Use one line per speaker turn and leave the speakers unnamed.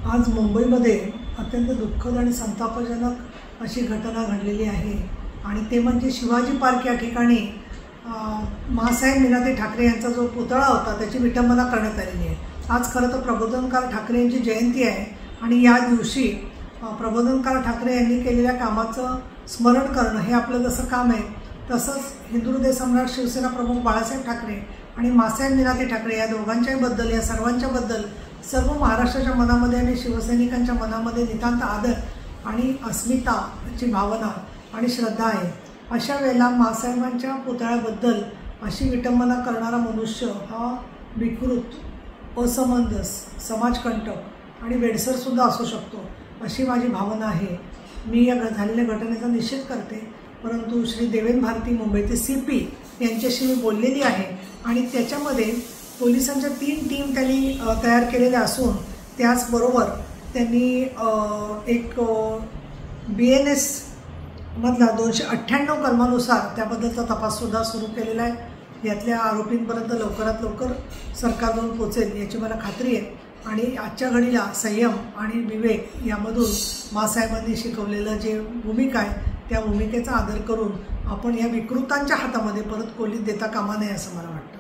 आज मुंबईमध्ये अत्यंत दुःखद आणि संतापजनक अशी घटना घडलेली आहे आणि ते म्हणजे शिवाजी पार्क या ठिकाणी मासाहेब मीनाताई ठाकरे यांचा जो पुतळा होता त्याची विटंबना करण्यात आलेली आहे। आज खरं तर प्रबोधनकार ठाकरे यांची जयंती आहे आणि या दिवशी प्रबोधनकार ठाकरे यांनी केलेल्या कामाचं स्मरण करणं हे आपलं जसं काम आहे, तसंच हिंदू हृदय सम्राट शिवसेना प्रमुख बाळासाहेब ठाकरे आणि मासाहेब मीनाताई ठाकरे या दोघांच्याबद्दल, या सर्वांच्याबद्दल सर्व महाराष्ट्राच्या मनामध्ये आणि शिवसैनिकांच्या मनामध्ये नितांत आदर आणि अस्मिताची भावना आणि श्रद्धा आहे। अशा वेळेला मासाहेबांच्या पुतळ्याबद्दल अशी विटंबना करणारा मनुष्य हा विकृत, असमंजस, समाजकंटक आणि वेडसरसुद्धा असू शकतो अशी माझी भावना आहे। मी या झालेल्या घटनेचा निषेध करते, परंतु श्री देवेंद्र भारती मुंबईचे CP यांच्याशी मी बोललेली आहे आणि त्याच्यामध्ये पोलिसांच्या 3 टीम त्यांनी तयार केलेल्या असून त्याचबरोबर त्यांनी एक BNS मधला 298 कलमानुसार त्याबद्दलचा तपाससुद्धा सुरू केलेला आहे। यातल्या आरोपींपर्यंत लवकरात लवकर सरकार जाऊन पोहोचेल याची मला खात्री आहे आणि आजच्या घडीला संयम आणि विवेक यामधून मासाहेबांनी शिकवलेलं जे भूमिका आहे त्या भूमिकेचा आदर करून आपण या विकृतांच्या हातामध्ये परत कोलीत देता कामा नये असं मला वाटतं।